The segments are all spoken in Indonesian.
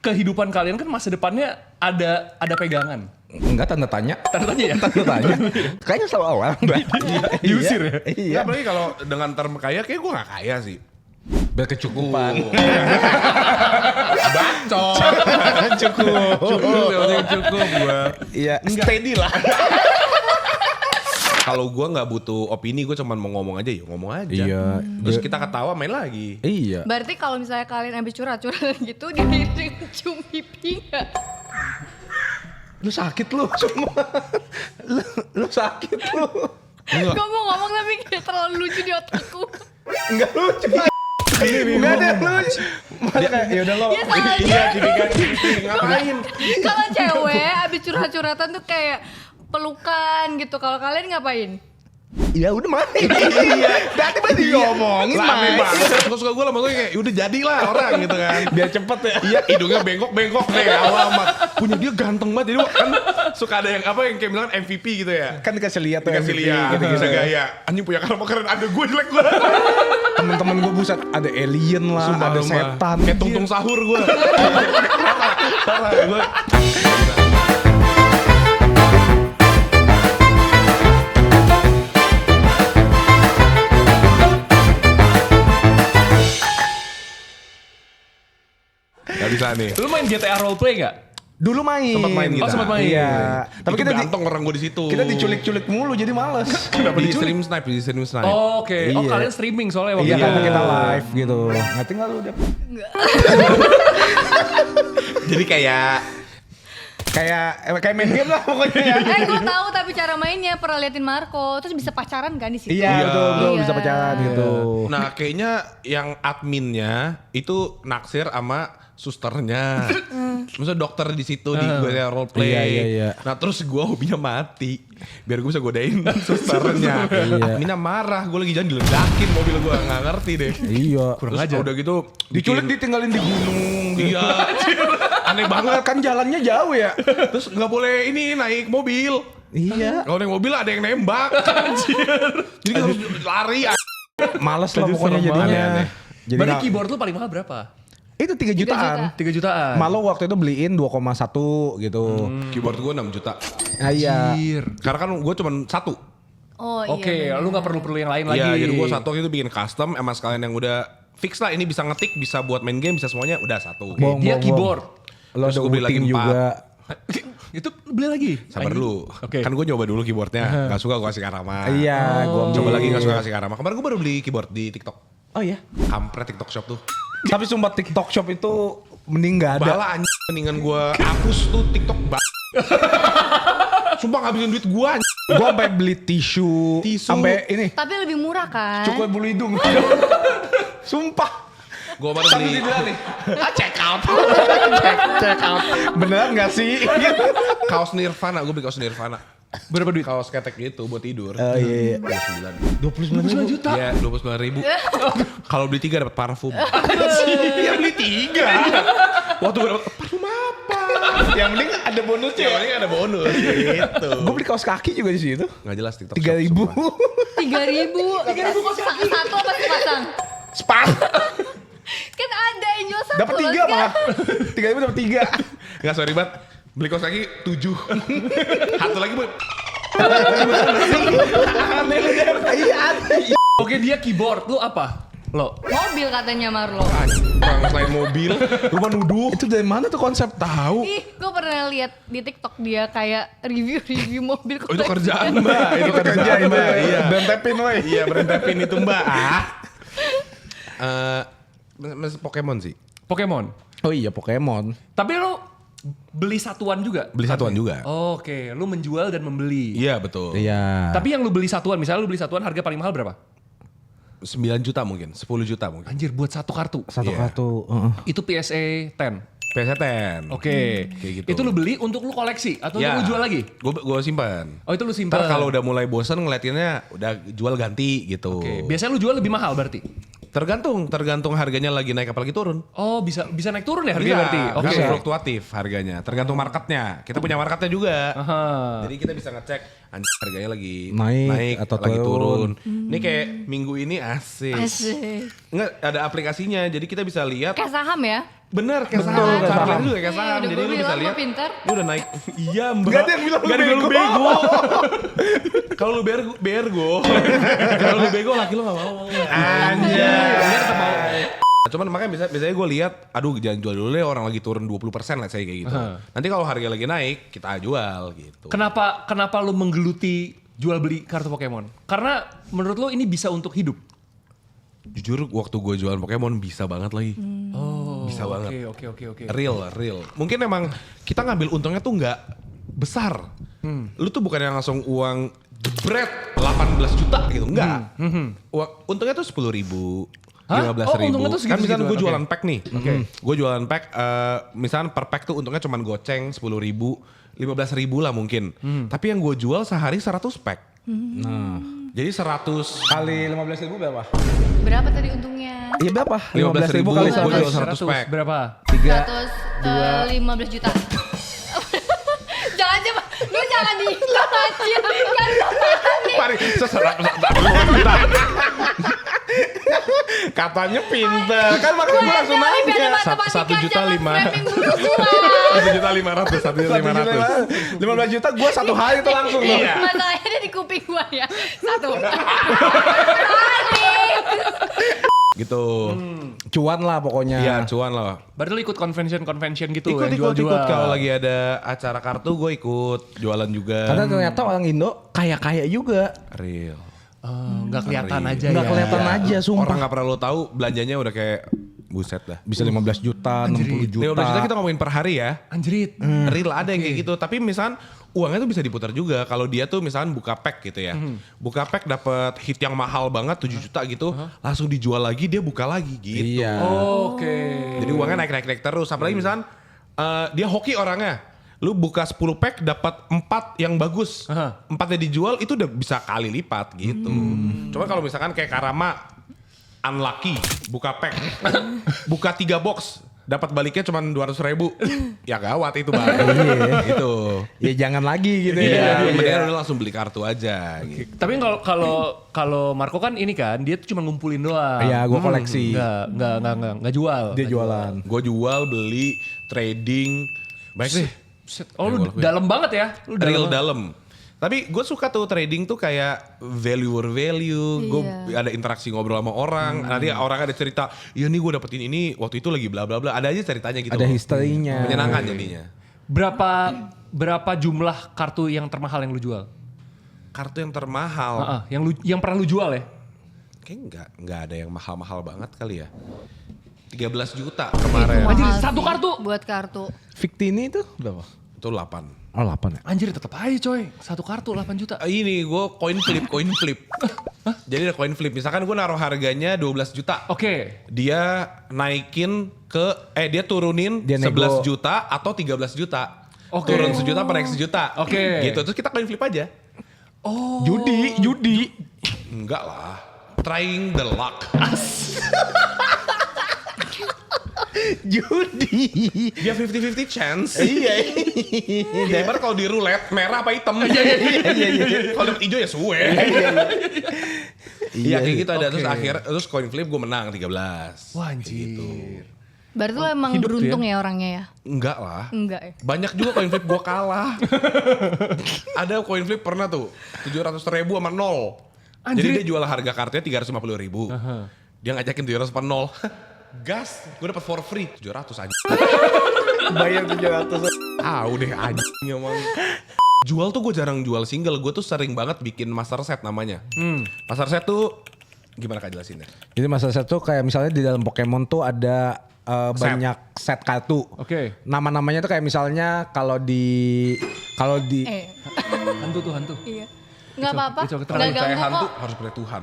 kehidupan kalian kan masa depannya ada pegangan. Enggak, tanda tanya. Tanda tanya ya? Tanda tanya. Kayaknya selalu awal. Diusir ya? Iya. Nggak, apalagi kalau dengan term kaya, kayak gue gak kaya sih. Berkecukupan. Bacot. Cukup. Cukup gue. Iya, steady lah. Kalau gue nggak butuh opini, gue cuma mau ngomong aja, ngomong aja. Iya. Terus kita ketawa main lagi. Iya. Berarti kalau misalnya kalian habis curhat-curhat gitu diiring cium pipi nggak? Lu sakit lu semua. Lu sakit lu. Gue mau ngomong tapi kayak terlalu lucu di otakku. Enggak lucu. Enggak ada lucu. Ya udah lo. Ya salah Iya, ngapain? Kalau cewek habis curhat-curhatan tuh kayak pelukan gitu. Kalau kalian ngapain? Ya udah main. Iya. Berarti masih ngomongin Lame main. banget. Suka gue lama-lama kayak udah jadilah orang gitu kan. Biar cepet ya. Iya, hidungnya bengkok-bengkok deh awal amat. Punya dia ganteng banget. Jadi kan suka ada yang apa yang kayak bilang MVP gitu ya. Kan dikasih lihat tuh. Dikasih MVP, lihat, gitu-gitu. bisa gaya. Anjing punya kamera keren, ada gue jelek banget. Temen-temen gue buset, ada alien lah, Sumpah, ada sumpah. setan. Kayak tungtung sahur gue. Parah gue. Gak bisa nih. Lu main GTA roleplay gak? Dulu main. Sempet main kita. Oh, sempet main. Iya. Tapi Itu kita ganteng orang gue di situ. kita diculik-culik mulu jadi males. di stream snipe, di stream snipe. Oh, oke. Oh, Iya. kalian streaming soalnya waktu Iya, itu. karena kita live gitu. Ngerti nggak lu udah? Jadi kayak Kayak main game lah pokoknya ya. Gue tahu tapi cara mainnya pernah liatin Marco. Terus bisa pacaran kan di situ? Iya, betul, Iya. bisa pacaran gitu. nah kayaknya yang adminnya itu naksir sama susternya. Maksudnya dokter di situ di gue role play. Iya. Nah terus gue hobinya mati biar gue bisa godain susternya. Iya. Adminnya marah, gue lagi jalan diledakin mobil gue, nggak ngerti deh. Iya. Terus udah gitu Diculik ditinggalin di gunung. Iya. Aneh banget. Kan jalannya jauh ya. Terus nggak boleh ini naik mobil. Iya. Kalau naik mobil ada yang nembak. Jadi kita harus lari. Males lah pokoknya serem jadinya. banget. Jadi Berarti nggak- keyboard lu paling mahal berapa? itu 3 jutaan. 3 jutaan. Malu waktu itu beliin 2,1 gitu. Keyboard gue 6 juta. Nah, iya. Karena kan gue cuma satu. Oh iya. Oke, bener. lu gak perlu yang lain lagi. Iya, jadi gue satu itu bikin custom. Emang sekalian yang udah fix lah. Ini bisa ngetik, bisa buat main game, bisa semuanya. Udah satu. Bohong, Dia bohong, keyboard. Lo Terus ada gua beli lagi Wooting 4. juga. Itu beli lagi? Sabar dulu. Oke. Kan gue nyoba dulu keyboardnya. Gak suka gue kasih ke Rama. Iya, gua Coba ambil. lagi gak suka kasih ke Rama. Kemarin gue baru beli keyboard di TikTok. Oh iya. Kampret TikTok Shop tuh. Tapi sumpah TikTok Shop itu mending gak ada. Bala anjing. Mendingan gue hapus tuh TikTok. Sumpah ngabisin duit gue anjing. Gue sampai beli tisu, Tisu. sampai ini Tapi lebih murah kan? cukup bulu hidung. Sumpah. Gue baru Tapi beli. dibilang nih, Check out. check out. Beneran gak sih? Kaos Nirvana. Gue beli kaos Nirvana. Berapa duit? Kaos ketek gitu buat tidur. Oh iya. 29 29 juta. Iya, 29.000. Kalau beli 3 dapat parfum. Iya beli 3. Waktu gue dapat parfum apa? Yang penting ada bonusnya. Ya paling ada bonus gitu. Gue beli kaos kaki juga di situ. Nggak jelas TikTok. 3.000. 3.000 kos satu apa sepasang? Spa. Kan ada yang jual satu. Dapat 3 malah. 3.000 dapat 3. Nggak sorry banget. Beli kaos kaki 7. Satu lagi buat. Iya. Oke, dia keyboard. Lu apa? Lo? Mobil katanya Marlo. Orang selain mobil, rumah nuduh. Itu dari mana tuh konsep tahu? Ih, gue pernah lihat di TikTok dia kayak review mobil. Oh itu kerjaan mbak. Itu kerjaan mbak. Iya. Berentepin woi. Iya berentepin itu mbak. Pokemon sih. Pokemon. Oh iya Pokemon. Tapi lu beli satuan juga? Beli satuan juga. Oke, lu menjual dan membeli. Iya betul. Iya. Tapi yang lu beli satuan, misalnya lu beli satuan harga paling mahal berapa? 9 juta mungkin, 10 juta mungkin. Anjir, buat satu kartu. Satu Iya. kartu. Itu PSA 10. PS10. Oke. Kayak gitu. Itu lu beli untuk lu koleksi atau Ya. untuk lu jual lagi? Gue simpan. Oh, itu lu simpan. Ntar kalau udah mulai bosan ngeliatinnya udah jual ganti gitu. Oke, biasanya lu jual lebih mahal berarti? Tergantung harganya lagi naik apalagi turun. Oh, bisa naik turun ya harganya berarti? Oke. Bisa fluktuatif harganya. Tergantung marketnya. Kita punya marketnya juga. Aha. Jadi kita bisa ngecek anjir harganya lagi Naik atau lagi turun. Ini kayak minggu ini asik. Asik. Enggak ada aplikasinya. Jadi kita bisa lihat. Kayak saham ya? Bener, kayak Betul, saham. kayak Cara saham. beli juga kayak Iya, saham. udah Jadi gua lu bisa bilang, lihat. lu pintar. Lu udah naik. Iya mbak. Gak ada yang bilang lu Gak ada yang bilang lu bego. bego. Kalau lu bergo. Kalau lu bego laki lu gak mau. Anjay. Dia tetap mau. Cuman makanya biasanya gue lihat, aduh jangan jual dulu deh, orang lagi turun 20% lah saya kayak gitu. Nanti kalau harga lagi naik, kita jual gitu. Kenapa lu menggeluti jual beli kartu Pokemon? Karena menurut lu ini bisa untuk hidup. Jujur waktu gue jualan Pokemon bisa banget lagi. Oh, Bisa banget. Oke. Real. Mungkin emang kita ngambil untungnya tuh nggak besar. Lu tuh bukan yang langsung uang jebret 18 juta gitu, enggak. Untungnya tuh 10.000. Hah? 15.000. Oh, untungnya tuh Kan misalnya gue segitu-segituan, jualan oke. pack nih. Gue jualan pack, misalnya per pack tuh untungnya cuma goceng 10.000, 15.000 lah mungkin. Tapi yang gue jual sehari 100 pack. Nah, Jadi 100 kali 15.000 berapa? Berapa tadi untungnya? Iya berapa? 15.000 kali gue 100. jual 100 pack. Berapa? 115 juta. Jangan coba, lu jangan diiklan aja. Kan nih. Mari, Katanya pinter. Kan makanya gue langsung nanya. 1.500.000. 1.500.000. 15 juta gue satu hari itu langsung loh. Iya. Masalahnya ada di kuping gua ya. Satu. Gitu. Cuan lah pokoknya. Iya, cuan lah. Berarti lu ikut convention gitu yang Ikut. jual-jual. Kalau lagi ada acara kartu gue ikut jualan juga. Karena ternyata orang Indo kaya-kaya juga. Real. Nggak kelihatan aja ya. Nggak kelihatan aja, sumpah. Orang nggak pernah lo tahu belanjanya udah kayak buset dah. Bisa 15 juta, 60 juta. 15 juta kita ngomongin per hari ya. Anjrit. Real ada yang kayak gitu. Tapi misalkan uangnya tuh bisa diputar juga. Kalau dia tuh misalkan buka pack gitu ya. Buka pack dapat hit yang mahal banget 7 juta gitu. Langsung dijual lagi dia buka lagi gitu. Iya. Oke. Jadi uangnya naik terus. Apalagi misalkan dia hoki orangnya. Lu buka 10 pack dapat 4 yang bagus. 4-nya dijual itu udah bisa kali lipat gitu. Cuma kalau misalkan kayak Karama unlucky buka pack. Buka 3 box dapat baliknya cuma 200.000. Ya gawat itu Bang. Gitu. Ya jangan lagi gitu Iya, ya. mendingan udah langsung beli kartu aja gitu. Tapi kalau Marco kan ini kan dia tuh cuma ngumpulin doang. Iya, gue koleksi. Nggak jual. Dia jualan. Gue jual, beli, trading. Baik sih. Oh lu dalam banget ya? Lu Real banget. dalam. Tapi gue suka tuh trading tuh kayak value. Gue Iya. ada interaksi ngobrol sama orang. Nanti orang ada cerita, iya nih gue dapetin ini waktu itu lagi bla bla bla. Ada aja ceritanya gitu. Ada loh. historinya. Menyenangkan jadinya. Berapa jumlah kartu yang termahal yang lu jual? Kartu yang termahal. Yang pernah lu jual ya? Kayaknya nggak ada yang mahal-mahal banget kali ya. 13 juta kemarin. Anjir, Mahal satu sih kartu? buat kartu. Victini itu berapa? Itu 8. Oh 8 ya? Anjir tetap aja coy. Satu kartu 8 juta. Ini gue coin flip. Jadi ada coin flip. Misalkan gue naruh harganya 12 juta. Oke. Dia naikin dia turunin Dia 11 nego. juta atau 13 juta. Oke. Turun sejuta per naik sejuta. Oke. Gitu. Terus kita coin flip aja. Oh. Judi. Enggak lah. Trying the luck. Judi. Dia 50-50 chance. Iya. Ibarat kalau di roulette merah apa hitam. Kalau dapet hijau ya suwe. Iya kayak gitu ada. Terus coin flip gue menang 13. Wah anjir. Berarti lu emang hidup tuh beruntung ya orangnya ya? Enggak lah. Enggak ya? Banyak juga coin flip gue kalah. Ada coin flip pernah tuh 700.000 sama 0. Jadi dia jual harga kartunya 350.000. Dia ngajakin 700 sama 0. Gas, gue dapat for free 700 aja. Bayar 700. Udah anjing emang. Jual tuh gue jarang jual single, gue tuh sering banget bikin master set namanya. Master set tuh gimana Kak jelasinnya? Jadi masalah satu kayak misalnya di dalam Pokemon tuh ada banyak set kartu. Oke. Nama-namanya tuh kayak misalnya kalau di Hantu. Iya. Nggak apa-apa. Itu Nggak Percaya ganggu hantu kok. harus percaya Tuhan.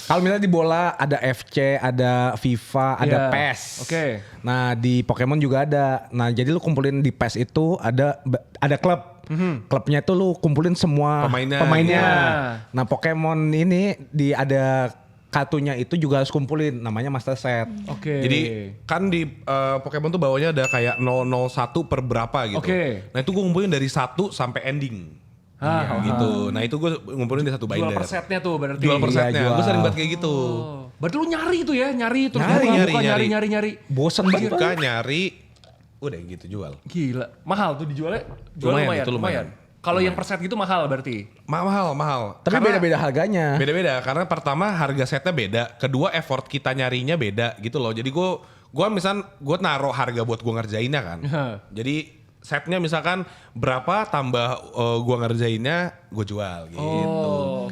kalau misalnya di bola ada FC, ada FIFA, ada Iya. PES. Oke. Nah, di Pokemon juga ada. Nah, jadi lu kumpulin di PES itu ada klub. Klubnya itu lu kumpulin semua Pemainnya. Iya. Nah, Pokemon ini ada kartunya itu juga harus kumpulin, namanya master set. Oke. Jadi kan di Pokemon tuh bawahnya ada kayak 001 per berapa gitu. Oke. Nah itu gue ngumpulin dari 1 sampai ending. Gitu. Nah itu gue ngumpulin di satu jual binder. per setnya tuh berarti. Jual per Iya, setnya. jual. Gue sering banget kayak gitu. Berarti lu nyari tuh ya, nyari terus nyari. Bosan banget. Buka nyari, udah gitu jual. Gila, mahal tuh dijualnya. Lumayan, itu lumayan. Kalau yang per set gitu mahal berarti. Mahal. Tapi beda-beda harganya. Beda-beda karena pertama harga setnya beda, kedua effort kita nyarinya beda gitu loh. Jadi gue naruh harga buat gue ngerjainnya kan. Jadi setnya misalkan berapa tambah gue ngerjainnya gue jual gitu.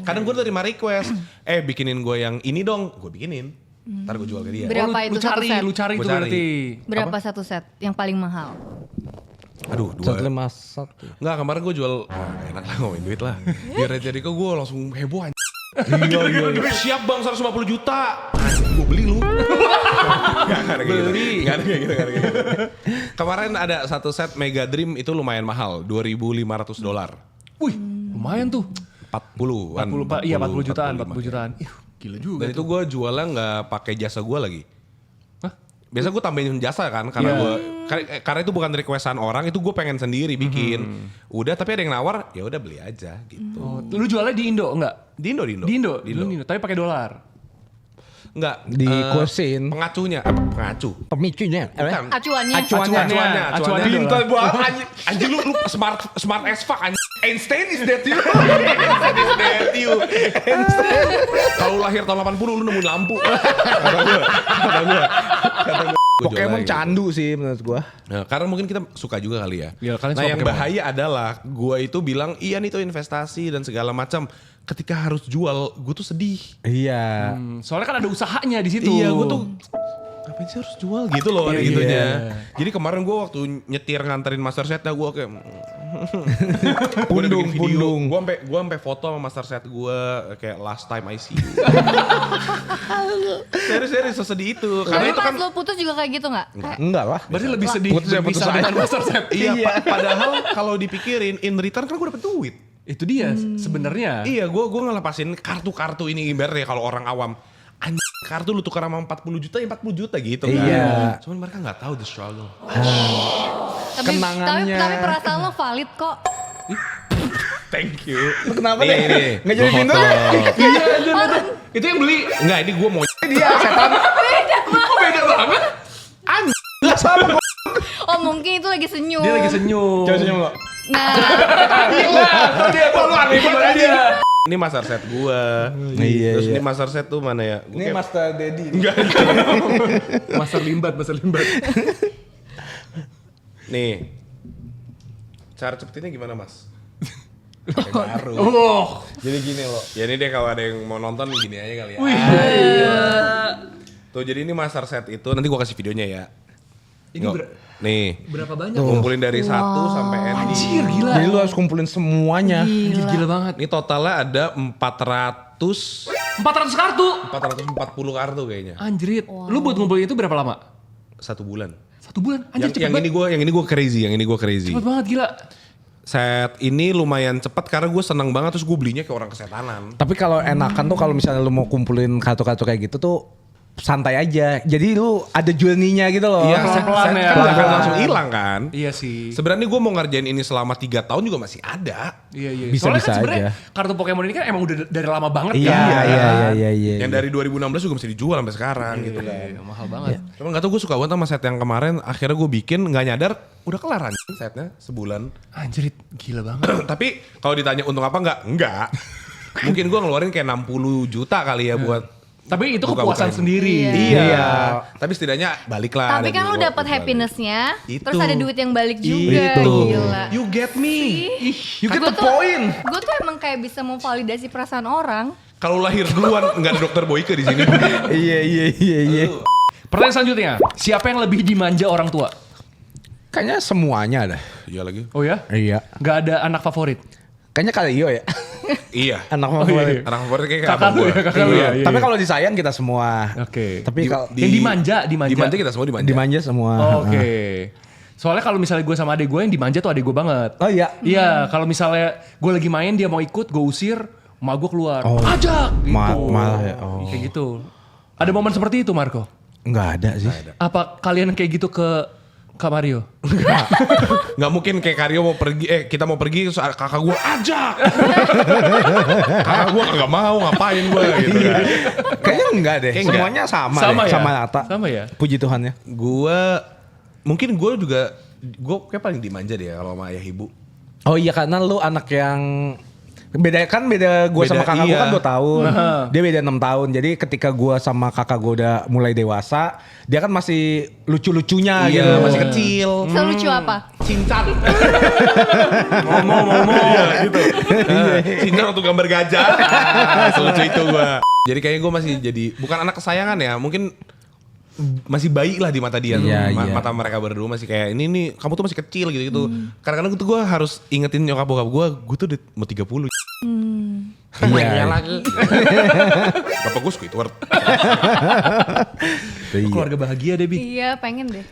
Kadang gue terima request, bikinin gue yang ini dong, gue bikinin. Ntar gue jual ke dia. Berapa itu satu set? Lu cari Gua itu cari. berarti. Berapa satu set yang paling mahal? Aduh, 151. Enggak, kemarin gue jual, enak lah ngomongin duit lah. Biar jadi kok gue langsung heboh anjing. Iya. Siap bang 150 juta. Gue beli lu. Gak ada kayak gitu. Kemarin ada satu set Mega Dream itu lumayan mahal, $2.500. Wih, lumayan tuh. 40-an. 40 jutaan. Ih, gila juga. Dan itu gue jualnya nggak pakai jasa gue lagi. Biasa gue tambahin jasa kan karena karena itu bukan requestan orang, itu gue pengen sendiri bikin. Udah tapi ada yang nawar, ya udah beli aja gitu. Oh, lu jualnya di Indo enggak? Di Indo. Di Indo, tapi pakai dolar. Enggak. Di kursin. Pengacuhnya, pengacu. Pemicunya. Bukan. Acuannya. Acuannya. Pintar banget. Anjing lu smart as fuck anjing. Einstein is that you. Einstein is that you. Kalau lahir tahun 80 lu nemuin lampu. Kata gua. Pokemon candu sih menurut gua. Nah, karena mungkin kita suka juga kali ya. Ya, kalian Nah suka yang Pokemon. bahaya adalah gua itu bilang iya nih itu investasi dan segala macam. Ketika harus jual, gue tuh sedih. Iya. Soalnya kan ada usahanya di situ. Iya, gue tuh ngapain sih harus jual gitu loh Iya, gitunya. iya. Jadi kemarin gue waktu nyetir nganterin master setnya gue kayak Pundung. Gue sampai foto sama master set gue kayak last time I see you. Serius sesedih itu. Tapi Karena itu pas kan lo putus juga kayak gitu gak? Enggak lah. Berarti lebih sedih Putus ya, putus berpisah aja. dengan master set. iya, padahal kalau dipikirin in return kan gue dapet duit. Itu dia sebenarnya. Iya, gue ngelepasin kartu-kartu ini ibaratnya kalau orang awam. Anjing, kartu lu tukar sama 40 juta ya 40 juta gitu kan. Iya. Cuman mereka gak tahu the struggle. Kenangannya. Tapi perasaan lo valid kok. Thank you. Kenapa Nih, deh? Nggak jadi gua pintu foto. Iya, anjir. Itu yang beli. Enggak, ini gue mau Dia setan. Kok beda banget? Oh mungkin itu lagi senyum. Dia lagi senyum. Coba senyum lo. Nah, Dia lu aneh banget dia. ini master set gua. Iya, Terus iya. ini master set tuh mana ya? Ini Master Daddy. Master limbat. Nih. Cara cepetinnya gimana, Mas? Pakai baru. Oh. Jadi gini loh. Ya ini deh kalau ada yang mau nonton gini aja kali ya. Tuh jadi ini master set itu nanti gua kasih videonya ya. Ini nih. berapa banyak? Ngumpulin dari 1 sampai ending. Anjir, gila. Jadi lu harus kumpulin semuanya. Gila banget. Ini totalnya ada 440 400 kartu. kartu kayaknya. Anjrit. Lu buat ngumpulin itu berapa lama? 1 bulan. 1 bulan. Anjir, cepet Yang ini gue crazy, Cepet banget gila. Set ini lumayan cepat karena gue seneng banget terus gue belinya kayak orang kesetanan. Tapi kalau enakan tuh kalau misalnya lu mau kumpulin kartu-kartu kayak gitu tuh santai aja. Jadi lu ada journey-nya gitu loh. Iya, pelan-pelan set ya. kan gak akan Pelan-pelan. langsung hilang kan. Iya sih. Sebenarnya gue mau ngerjain ini selama 3 tahun juga masih ada. Iya. Bisa-bisa Soalnya kan sebenarnya aja. kartu Pokemon ini kan emang udah dari lama banget Iya, kan. iya. Yang dari 2016 juga masih dijual sampai sekarang gitu kan. Iya, mahal banget. Cuma gak tau gue suka banget sama set yang kemarin. Akhirnya gue bikin gak nyadar udah kelar anjing setnya sebulan. Anjrit, gila banget. Tapi kalau ditanya untung apa enggak. Mungkin gue ngeluarin kayak 60 juta kali ya buat. Tapi itu Buka-bukain. kepuasan sendiri. Iya. Tapi setidaknya balik lah. tapi ada kan duit lo buat dapet balik. happiness-nya, Itu. terus ada duit yang balik juga. Itu. Gila. You get me. You get the point. Gue tuh emang kayak bisa memvalidasi perasaan orang. Kalau lahir duluan nggak ada dokter Boyke di sini. Iya. Pertanyaan selanjutnya, siapa yang lebih dimanja orang tua? Kayaknya semuanya ada. Iya lagi. Oh ya? Iya. Gak ada anak favorit? Kayaknya Kaleo ya. Iya. Anak Oh, favorit. iya. Anak favorit kayak Kakak abang lu gua. ya, kakak lu ya. Iya, Tapi iya. kalau disayang kita semua. Oke. Tapi kalau Yang dimanja. Dimanja kita semua dimanja. dimanja semua. Oh, oke. Soalnya kalau misalnya gue sama adek gue yang dimanja tuh adek gue banget. Oh iya. Iya, kalau misalnya gue lagi main dia mau ikut, gue usir, emak gue keluar. Oh. Ajak gitu. Malah ya. Oh. Kayak gitu. Ada momen seperti itu, Marco? Enggak ada sih. Apa kalian kayak gitu ke Kak Mario. Nggak mungkin kayak Karyo mau pergi, kita mau pergi terus kakak gue ajak. Kakak gue nggak mau, ngapain gue gitu kan. Kayaknya enggak deh. Kayak enggak. Semuanya sama, Sama deh. ya? Sama rata. Sama ya? Puji Tuhan ya. Mungkin gue kayak paling dimanja deh ya kalau sama ayah ibu. Oh iya karena lu anak yang beda gue sama Beda, kakak gue iya. kan 2 tahun. Dia beda 6 tahun. Jadi ketika gue sama kakak gue udah mulai dewasa, dia kan masih lucu-lucunya gitu. Iya, masih kecil. Selucu apa? Cincan. Ngomong gitu. Cincan waktu gambar gajah. Selucu itu gue. Jadi kayaknya gue masih jadi bukan anak kesayangan ya. Mungkin masih bayi lah di mata dia tuh. Iya, iya. Mata mereka berdua masih kayak ini nih kamu tuh masih kecil gitu. Kadang-kadang gue harus ingetin nyokap bokap gue tuh udah mau 30. Iya lagi. Bapak gue Squidward. Keluarga bahagia deh, Bi. Iya, pengen deh.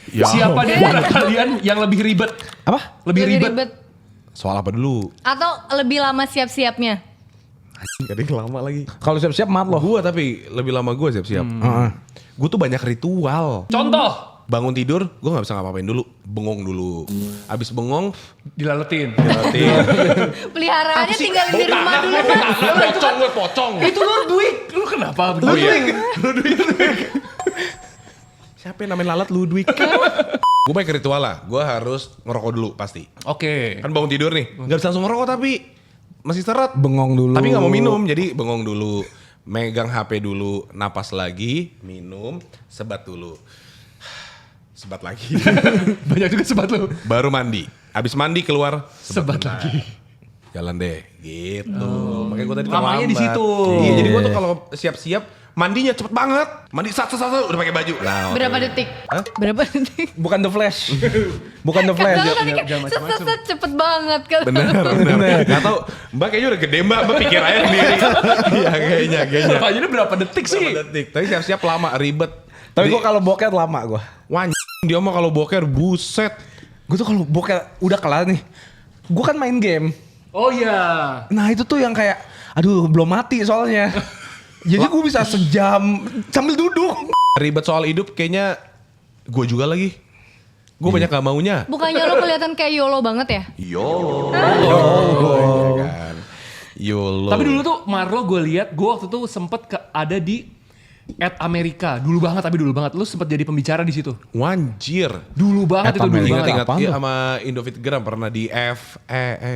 Ya. Siapa di antara kalian yang lebih ribet? Apa? Lebih ribet. Soal apa dulu? Atau lebih lama siap-siapnya? Kadang lama lagi. Kalau siap-siap maaf loh. Gue tapi lebih lama gue siap-siap. Gue tuh banyak ritual. Contoh, Bangun tidur, gue nggak bisa ngapa-ngapain dulu. Bengong dulu. Abis bengong, dilaletin. berarti Peliharaannya tinggalin di rumah dulu, Mas. pocong gue pocong. Itu Ludwig. Lu kenapa begitu? Ludwig. Siapa yang namain lalat Ludwig? Gue banyak ritual lah. Gue harus ngerokok dulu pasti. Oke. Kan bangun tidur nih, nggak bisa langsung ngerokok tapi masih seret. Bengong dulu. Tapi nggak mau minum, jadi bengong dulu. Megang HP dulu, napas lagi, minum, sebat dulu. Sebat lagi. Banyak juga sebat lu. Baru mandi. Abis mandi keluar, Sebat bentar. lagi. Jalan deh, gitu. Makanya gue tadi Lamanya di terlambat. situ. Iya, jadi gue tuh kalau siap-siap mandinya cepet banget. Mandi satu udah pakai baju. Nah, Berapa oke. detik? Hah? Berapa detik? Bukan The Flash. Bukan The Flash. Kalau tadi kan jangan macam-macam. set cepet banget kan. Bener. Gak tau, Mbak kayaknya udah gede Mbak pikir aja sendiri. Iya kayaknya. Pertanyaannya berapa detik sih? Berapa detik? Tapi siap-siap lama, ribet. Tapi gue kalau boker lama gue. Wah, dia mah kalau boker buset. Gue tuh kalau boker udah kelar nih. Gue kan main game. Oh iya. Nah itu tuh yang kayak, aduh belum mati soalnya. Jadi gue bisa sejam sambil duduk. Ribet soal hidup kayaknya gue juga lagi. Gue banyak gak maunya. Bukannya lo kelihatan kayak YOLO banget ya? YOLO. Iya kan. YOLO. Tapi dulu tuh Marlo gue lihat, gue waktu itu sempet ada di Amerika. Dulu banget. Lu sempet jadi pembicara di situ. Wanjir. Dulu banget itu dulu banget. Ingat-ingat apaan iya, tuh? sama Indofitgram pernah di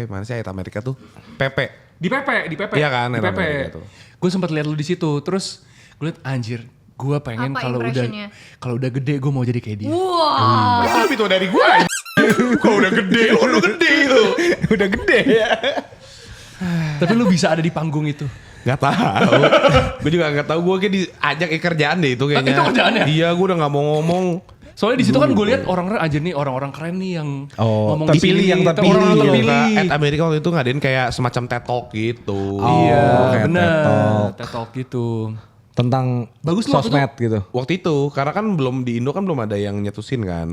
mana sih ayat Amerika tuh? PP. Di PP. Iya kan, di yang PP. Amerika tuh. Gue sempet lihat lu di situ. Terus gue liat anjir, gue pengen Apa kalau impressionnya? udah gede gue mau jadi kayak dia. Wah. Itu lebih tua dari gue. Kalau udah gede, udah gede itu. Udah gede ya. Tapi lu bisa ada di panggung itu. Gak tahu. Gue juga gak tahu. Gue kayak diajak ke kerjaan deh itu kayaknya. Itu kerjaannya? Iya, gue udah gak mau ngomong. Soalnya di situ kan gue lihat orang-orang anjir nih, orang-orang keren nih yang ngomong di terpilih, sini, yang terpilih. orang-orang Iya, terpilih. At Amerika waktu itu ngadain kayak semacam TED Talk gitu. Iya, kayak bener. TED Talk. TED Talk gitu. Tentang Bagus lu waktu sosmed gitu. Waktu itu, karena kan belum di Indo kan belum ada yang nyetusin kan.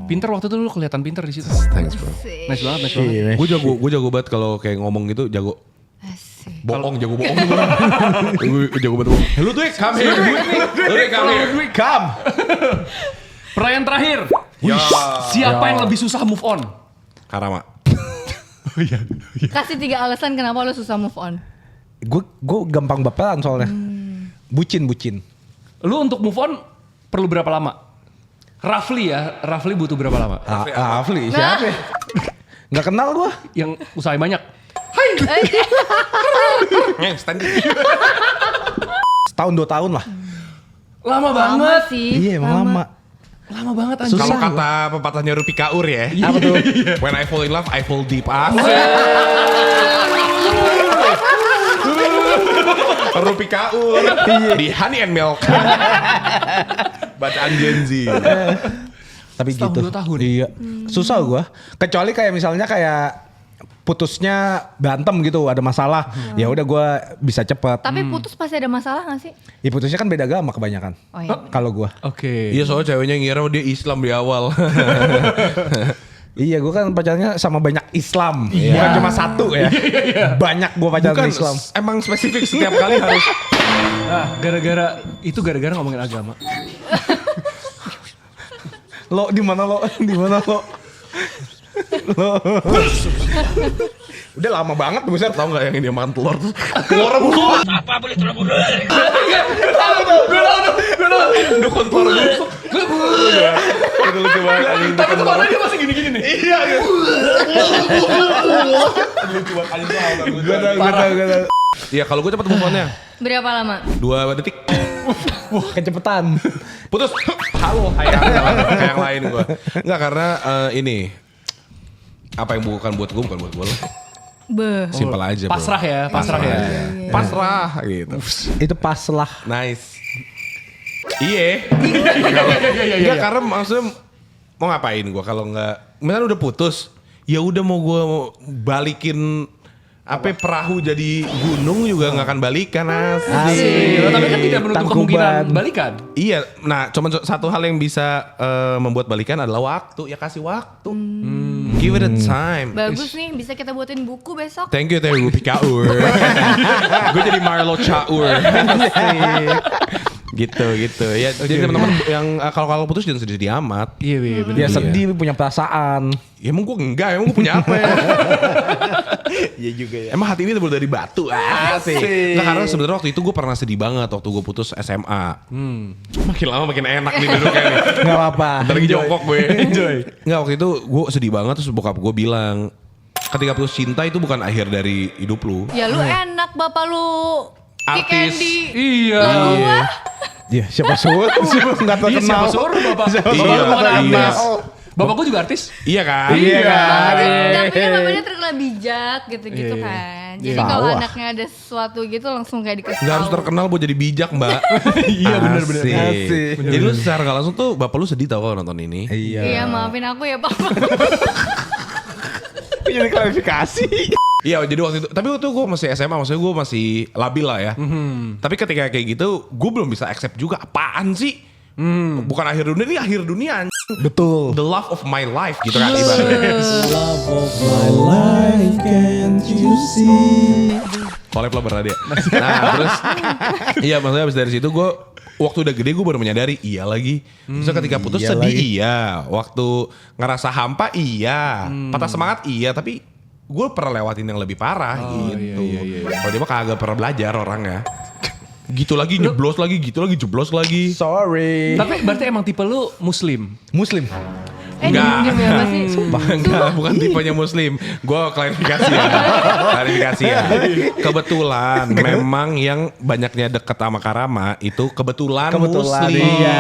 Pinter waktu itu lu kelihatan pinter di situ. Thanks bro. Nice banget, nice banget. Gue jago banget kalau kayak ngomong gitu jago. Asik. Bohong, jago bohong gue. Gue jago banget bohong. Lu tuh come here. Lu tuh come here. Come. Pertanyaan terakhir. Ya. Siapa yang lebih susah move on? Karama. Kasih 3 alasan kenapa lo susah move on. Gue gampang baperan soalnya. Bucin. Lu untuk move on perlu berapa lama? Roughly butuh berapa lama? Afli siapa? ya? Nggak kenal gue. Yang usaha banyak. Stand. Setahun 2 tahun lah. Lama Lama banget. sih. Iya emang lama. Lama banget anjir. Kalau kata pepatahnya Rupi Kaur ya. Apa tuh? When I fall in love, I fall deep. Rupi Kaur di Honey and Milk. Bacaan Gen Z. Tapi Setahun, gitu. 2 tahun. Iya. Susah gue. Kecuali kayak misalnya kayak putusnya berantem gitu, ada masalah. Ya udah gue bisa cepet. Tapi putus pasti ada masalah gak sih? Ya putusnya kan beda agama kebanyakan. Oh iya. Kalau gue. Oke. Iya soalnya ceweknya ngira dia Islam di awal. Iya gue kan pacarnya sama banyak Islam. Bukan cuma satu ya. Banyak gue pacaran Bukan Islam. emang spesifik setiap kali harus. Gara-gara ngomongin agama. Lo di mana lo? Di mana lo? Lo. Udah lama banget buset. Tahu nggak yang ini makan telur tuh? Telur busuk. Apa boleh telur bulu? Dukun telur busuk. Itu lucu banget. Tapi kepala dia masih gini-gini nih. Iya. Lucu banget. Anjing tuh. Gue tahu. Iya kalau gue cepet move on-nya. Berapa lama? 2 detik. Wah kecepetan. Putus. Halo. Kayak yang lain gue. Enggak karena ini. Apa yang bukan buat gue bukan buat gue. Beh. Simpel aja bro. Pasrah ya, pasrah ya. Pasrah gitu. Itu pas lah. Nice. Iya. Enggak karena maksudnya mau ngapain gue kalau nggak, misalnya udah putus, ya udah mau gue balikin apa perahu jadi gunung juga nggak akan balikan asli. Tapi kan tidak menutup Tangkuban. kemungkinan balikan. Iya, nah cuma satu hal yang bisa membuat balikan adalah waktu. Ya kasih waktu. Give it a time. Bagus nih, bisa kita buatin buku besok. Thank you Teh Rupi Kaur. Gue jadi Marlo Caur. gitu. Ya, jadi teman-teman yang kalau putus jangan sedih amat. Iya, bener. Dia sedih punya perasaan. Ya emang gue enggak, emang gue punya apa ya? Iya juga ya. Emang hati ini terbuat dari batu. Asik. Nah karena sebenarnya waktu itu gue pernah sedih banget waktu gue putus SMA. Makin lama makin enak nih duduknya nih. Gak apa-apa. Ntar lagi jongkok gue. Enjoy. Enggak waktu itu gue sedih banget terus bokap gue bilang, ketika putus cinta itu bukan akhir dari hidup lu. Ya lu enak bapak lu. Kick Artis. Andy. Iya. Iya siapa suruh? Siapa nggak Iya, siapa terkenal? suruh bapak? Iya, Bapak lu bukan iya. artis. Bapak gue juga artis. Iya kan? Iya kan? Tapi kan bapaknya terkenal bijak gitu-gitu Iya. kan. Jadi Iya. kalau Tahu, anaknya ada sesuatu gitu langsung kayak dikasih Nggak harus tahu. terkenal buat jadi bijak mbak. Iya benar-benar. Asik. Jadi lu secara gak langsung tuh bapak lu sedih tau kalau nonton ini. Iya maafin aku ya papa. Jadi klarifikasi. Iya jadi waktu itu, tapi waktu itu gue masih SMA, maksudnya gue masih labil lah ya. Tapi ketika kayak gitu, gue belum bisa accept juga apaan sih. Bukan akhir dunia, ini akhir dunia. Betul. The love of my life gitu kan ibaratnya. Collab lah berada dia. Nah terus, iya maksudnya abis dari situ gue, waktu udah gede gue baru menyadari, iya lagi. Terus ketika putus iya sedih lagi. iya. Waktu ngerasa hampa iya. Patah semangat iya, tapi gue pernah lewatin yang lebih parah gitu. Kalau dia mah kagak pernah belajar orangnya. Gitu lagi jeblos lagi, gitu lagi jeblos lagi. Sorry. Tapi berarti emang tipe lu muslim? Muslim. Enggak. Diem ya apa sih? Enggak, bukan tipenya muslim. Gue klarifikasi ya. Klarifikasi ya. Kebetulan memang yang banyaknya dekat sama Karama itu kebetulan muslim. iya.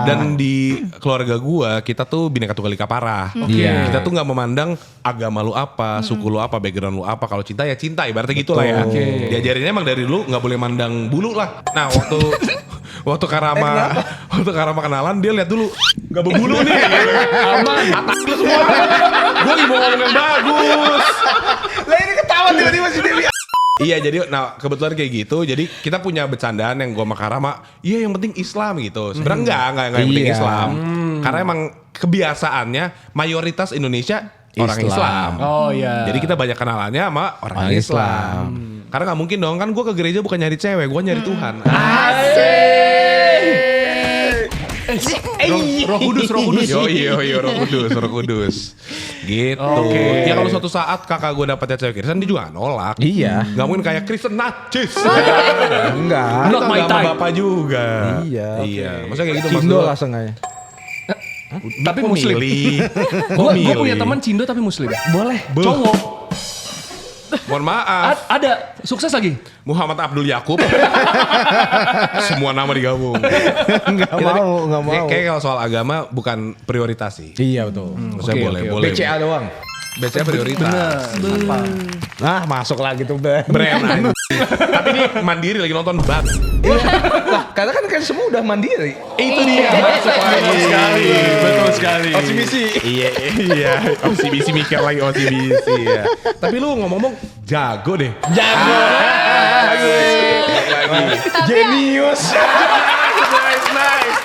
Dan di keluarga gue kita tuh Bhinneka Tunggal Ika parah. Iya. Kita tuh nggak memandang agama lu apa, suku lu apa, background lu apa. Kalau cinta ya cinta, ibaratnya gitu lah ya. Oke. Diajarinnya emang dari dulu nggak boleh mandang bulu lah. Nah waktu Karama kenalan dia lihat dulu nggak berbulu nih. Aman. Atas lu semua. Gue lagi mau ngomong yang bagus. Lah ini ketawa tiba-tiba si Dewi. Iya jadi nah kebetulan kayak gitu. Jadi kita punya bercandaan yang gue sama Karama. Iya yang penting Islam gitu. Sebenarnya enggak yang penting Iya. Islam. Karena emang kebiasaannya mayoritas Indonesia orang Islam. Oh iya. Jadi kita banyak kenalannya sama orang Islam. Karena nggak mungkin dong kan gue ke gereja bukan nyari cewek, gue nyari Tuhan. Roh Kudus. Yo, Roh Kudus. Gitu. Oke. Ya kalau suatu saat kakak gue dapetnya cewek Kristen, dia juga nolak. Iya. Gak mungkin kayak Kristen najis. Enggak. Not my Kita sama type. bapak juga. Iya. Iya. Maksudnya kayak gitu Cindo maksud lah sengaja. Tapi muslim. Gue punya teman Cindo tapi muslim. Boleh. Cowok. Mohon maaf. Ada sukses lagi. Muhammad Abdul Yakub. Semua nama digabung. Enggak mau. Kayak kalau soal agama bukan prioritas sih. Iya betul. Maksudnya Oke, boleh. oke. Boleh. BCA doang. BCA prioritas. Nah masuk lagi tuh Bang. Brand aja. Tapi ini mandiri lagi nonton bat. Lah karena kan semua udah mandiri. Itu dia. Betul sekali. OCBC. Iya. OCBC mikir lagi OCBC ya. Tapi lu ngomong-ngomong jago deh. Jago. Lagi. Genius. Nice.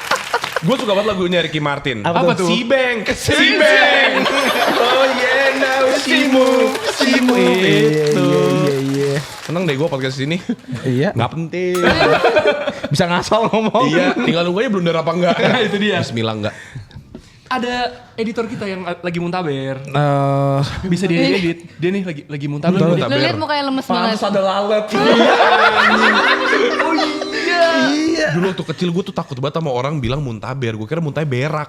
Gue suka banget lagunya Ricky Martin. Apa tuh? Si Bang. Oh yeah, now she move. Itu. Iya. Seneng deh gue podcast ini. Iya. Gak penting. Bisa ngasal ngomong. Iya. Tinggal nunggu aja blunder apa enggak. Itu dia. Bismillah enggak. ada editor kita yang lagi muntaber. Bisa dia edit. Dia nih lagi muntaber. Lu liat mukanya lemes banget. Pantes ada lalat. Oh iya. Dulu waktu kecil gue tuh takut banget sama orang bilang muntaber. Gue kira muntahnya berak.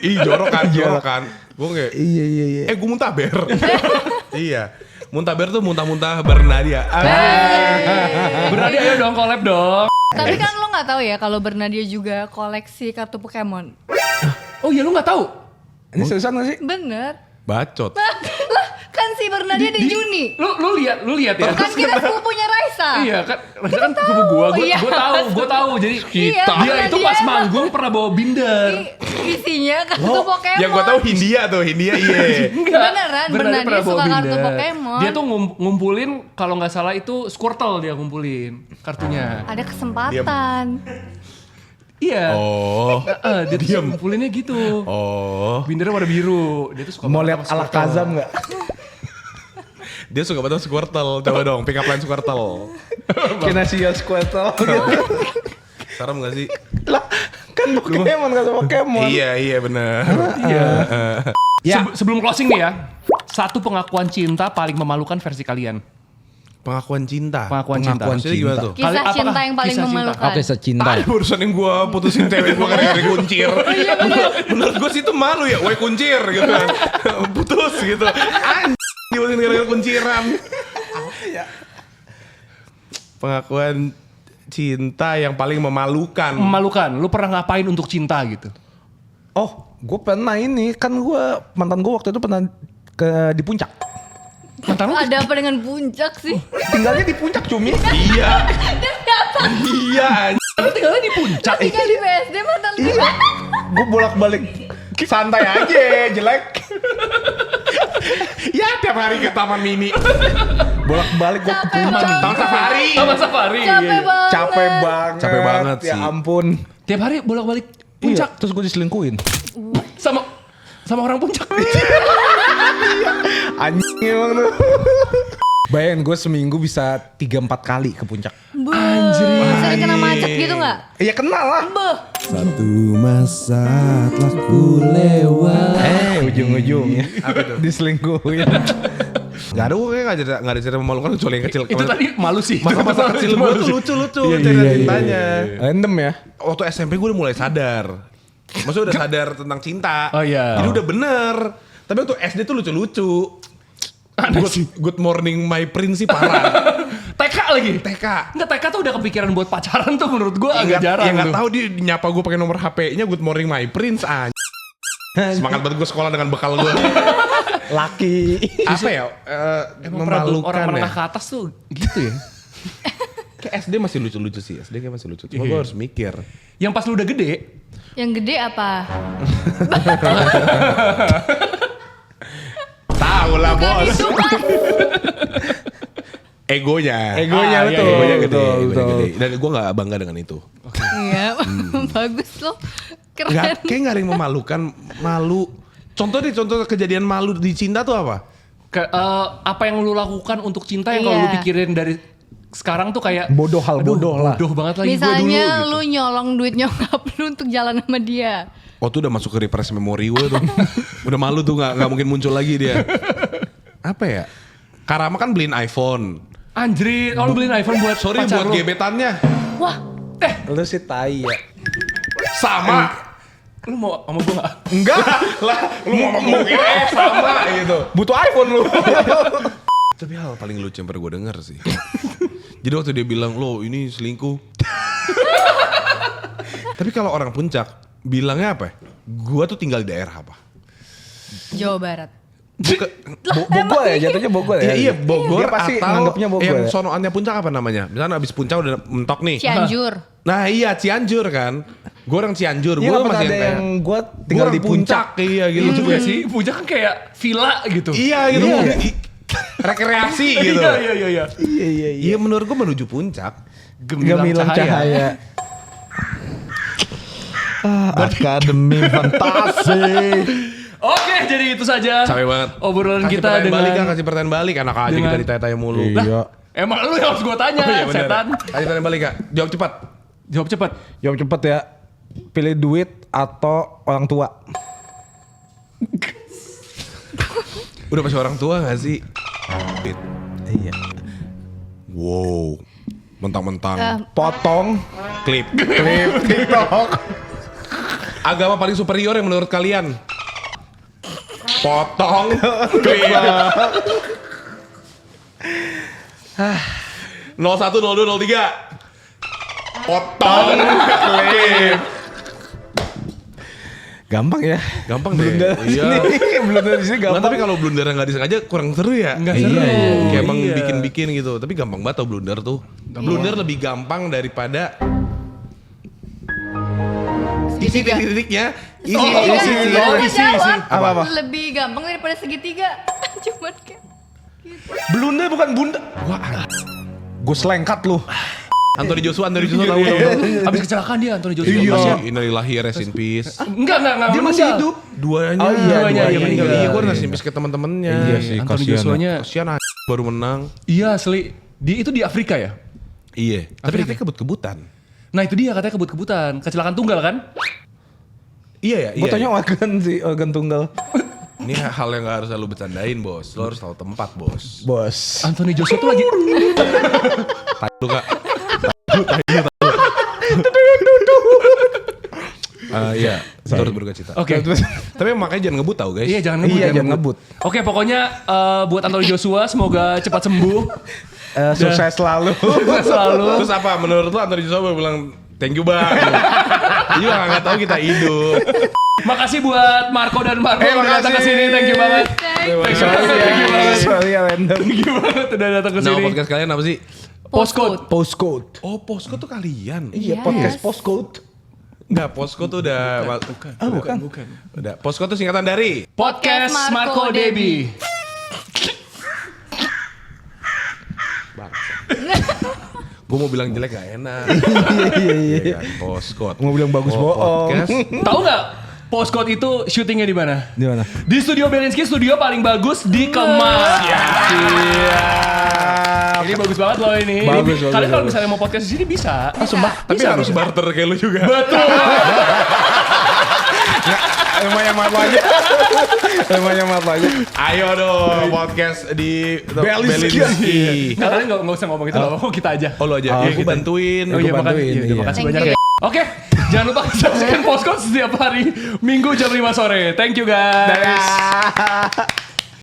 Iya, jorok kan. Gue kayak, Iya. gue muntaber. Iya. Muntaber tuh muntah-muntah Bernadia. Berarti ayo dong collab dong. Tapi kan lo gak tahu ya kalau Bernadia juga koleksi kartu Pokemon. Oh iya lu gak tahu? Ini seriusan gak sih? Bener. Bacot. Lah kan si Bernadia di Juni. Lu lihat ya. Kan kita sepupunya Raisa. Iya kan, Raisa kan sepupu gua Iya. Gua tahu. Jadi Iya, dia itu Bernadia pas emang. manggung pernah bawa binder. Isinya kartu Pokemon. Yang gue tahu Hindia iya. Beneran, Bernadia pernah bawa suka kartu binder. Pokemon. Dia tuh ngumpulin kalau nggak salah itu Squirtle dia ngumpulin kartunya. Ada kesempatan. Iya. Oh. Dia tuh ngumpulinnya gitu. Oh. Bindernya warna biru. Dia tuh suka Mau banget lihat sama ala Squirtle. Kazam gak? Dia suka banget Squirtle. Coba dong pick up line Squirtle. Kinesia Squirtle. Serem gak sih? Lah kan Pokemon kata Pokemon. Iya benar. Ya. Sebelum closing nih ya. Satu pengakuan cinta paling memalukan versi kalian. Pengakuan cinta. Pengakuan cinta. Maksudnya gimana tuh? Kisah Apakah cinta yang paling kisah cinta? memalukan. Oke, secinta. Ada urusan yang gue putusin cewek gue karena kuncir. Menurut gue sih itu malu ya, woi kuncir gitu kan. Putus gitu. Anjing diputusin gara-gara kunciran. Pengakuan cinta yang paling memalukan. Memalukan. Lu pernah ngapain untuk cinta gitu? Oh, gue pernah ini. Kan mantan gue waktu itu pernah di puncak. Mantan lu Ada apa dengan puncak sih? Tinggalnya di puncak cumi. Iya. Iya anjing. lu tinggalnya di puncak. Tinggal di BSD mantan gue. Gue bolak-balik santai aja, jelek. Ya tiap hari ke Taman Mini. Bolak-balik gue ke Capek puncak. banget. Taman Safari. Sama safari. Capek banget. Capek banget sih. Ya ampun. Tiap hari bolak-balik Puncak. puncak. Terus gue diselingkuhin. Sama orang puncak. Anjing emang tuh. Bayangin gue seminggu bisa 3-4 kali ke puncak. Anjir. Sering kena macet gitu gak? Iya kenal lah. Beuh. Satu masa telah ku lewat. Ujung-ujungnya. Apa tuh? Diselingkuhin. Gak ada, gue kayak gak ada cerita memalukan kecuali yang kecil. Itu tadi malu sih. Masa-masa kecil gue tuh lucu-lucu cerita cintanya. Random ya. Waktu SMP gue udah mulai sadar. Maksudnya udah sadar tentang cinta. Oh iya. Jadi udah bener. Tapi waktu SD tuh lucu-lucu. Good morning my prince sih parah. TK lagi. TK. Enggak, TK tuh udah kepikiran buat pacaran tuh menurut gue agak jarang. Ya gak tuh. tahu dia nyapa gue pakai nomor HP-nya good morning my prince Semangat banget gue sekolah dengan bekal gue. Laki. Apa ya? Emang problem Memalukan orang ya. menengah ke atas tuh gitu ya. Kayak SD masih lucu-lucu sih. SD kayak masih lucu. Cuma gue harus mikir. Yang pas lu udah gede, Yang gede apa? Tahu lah Bukan bos. itu kan. Egonya. Egonya Ah, iya, betul. Egonya gede. betul, Egonya betul. gede. Dan gue gak bangga dengan itu. Iya. Bagus loh. Keren. Kayak gak ada yang memalukan. Malu. Contoh kejadian malu di cinta tuh apa? apa yang lu lakukan untuk cinta yang kalau lu Iya. pikirin dari sekarang tuh kayak Bodoh hal bodoh lah. bodoh banget lagi gue dulu Misalnya gitu. lu nyolong duit nyokap lu untuk jalan sama dia. Oh tuh udah masuk ke repress memori gue tuh. Udah malu tuh gak mungkin muncul lagi dia. Apa ya? Karama kan beliin iPhone. Anjrit, lu beliin iPhone buat Sorry pacar buat lu. gebetannya. Wah, Lu sih tai ya. Sama. Lu mau sama gue gak? Enggak lah. Lu mau ngomong sama gitu. Butuh iPhone lu. Tapi hal paling lucu yang pernah gue denger sih. Jadi waktu dia bilang, lo ini selingkuh. Tapi kalau orang puncak, bilangnya apa ya? Gue tuh tinggal di daerah apa? Jawa Barat. Bogor ya jatuhnya Bogor ya. Iya Bogor Dia pasti atau nganggapnya Bogor yang ya. sonoannya puncak apa namanya? Misalnya abis puncak udah mentok nih. Cianjur. Nah iya Cianjur kan. Gue orang Cianjur. Iya Gue kan masih ada kayak, yang gue "Gua tinggal orang di puncak. Iya gitu. Lucu gak sih? Puncak kan kayak villa gitu. Iya gitu. Iya. Rekreasi gitu. Iya. Iya iya Iya menurut gue menuju puncak. Gemilang cahaya. Akademi Fantasi. Oke, jadi itu saja. Capek banget. Obrolan Kasih kita pertanyaan dengan balik kan, kasih pertanyaan balik. Anak aja dengan- kita ditanya-tanya mulu. Iya. Emang lu yang harus gue tanya, Oh iya bener. setan. Kasih pertanyaan balik kak. Jawab cepat. Jawab cepat. Jawab cepet ya. Pilih duit atau orang tua? Udah pasti orang tua gak sih? Iya. Wow. Mentang-mentang Potong klip. TikTok. Agama paling superior yang menurut kalian? Potong klip. 01, 02, 03. Potong klip. Gampang ya. Gampang deh. Blunder Iya. Blunder di sini Nah, gampang. tapi kalau blunder nggak disengaja kurang seru ya. Nggak seru. Kayak emang Iya. bikin-bikin gitu. Tapi gampang banget tau blunder tuh. Blunder lebih gampang daripada isi titik-titiknya. Isi jawab. Apa-apa? Lebih gampang daripada segitiga. Cuman kayak Blunder bukan bunda. Wah, gue selengkat lu. Anthony Joshua tahu. Abis kecelakaan dia Anthony Joshua. Iya. Innalillahi rest in peace. Enggak. Dia masih meninggal. hidup. Duanya. Oh iya, duanya, iya, meninggal. Iya, gue rest in peace ke teman-temannya. Iya sih, Anthony kasihan. Joshua-nya. Kasian baru menang. Iya asli. Itu di Afrika ya? Iya. Tapi katanya kebut-kebutan. Nah itu dia katanya kebut-kebutan. Kecelakaan tunggal kan? Iya ya. Gue tanya organ tunggal. Ini hal yang gak harus lu bercandain bos. Lo harus tahu tempat bos. Bos. Anthony Joshua tuh lagi... Lu kak. Iya, turut berduka cita. Oke. Tapi makanya jangan ngebut tau guys. Iya jangan ngebut. Iya, jangan ngebut. Oke pokoknya buat Anthony Joshua semoga cepat sembuh. Sukses selalu. Selalu. Terus apa? Menurut lu Anthony Joshua bilang thank you bang. Dia juga gak tahu kita hidup. Makasih buat Marco dan Marco udah datang ke makasih. sini. Thank you banget. Sorry ya random. Thank you banget udah datang ke Nama sini. podcast kalian apa sih? Postcode. Postcode. Oh Posko tuh kalian. Iya, Yes. podcast postcode. Enggak, Posko tuh udah Bukan. udah. Posko tuh singkatan dari Podcast Marco Debi. gue mau bilang jelek gak enak. Iya kan, Posko. Mau bilang bagus bohong. Podcast. Tahu nggak? Postcode itu syutingnya di mana? Di mana? Di Studio Belinsky, studio paling bagus di Kemang. Ini bagus banget loh ini. Bagus, Kalian bagus, kalau bagus. misalnya mau podcast di sini bisa. Sumpah. Tapi harus barter kayak lu juga. Betul. Lumayan maaf aja. Lumayan maaf aja. Ayo dong podcast di Belinsky. Belinsky. Nggak, kalian nggak usah ngomong itu loh. Kita aja. Oh lu aja. Iya, gue bantuin. Oh iya, Aku bantuin, makasih. Iya, iya. makasih Thank banyak you. ya. Oke, jangan lupa saksikan Postcode setiap hari Minggu jam 5 sore. Thank you guys.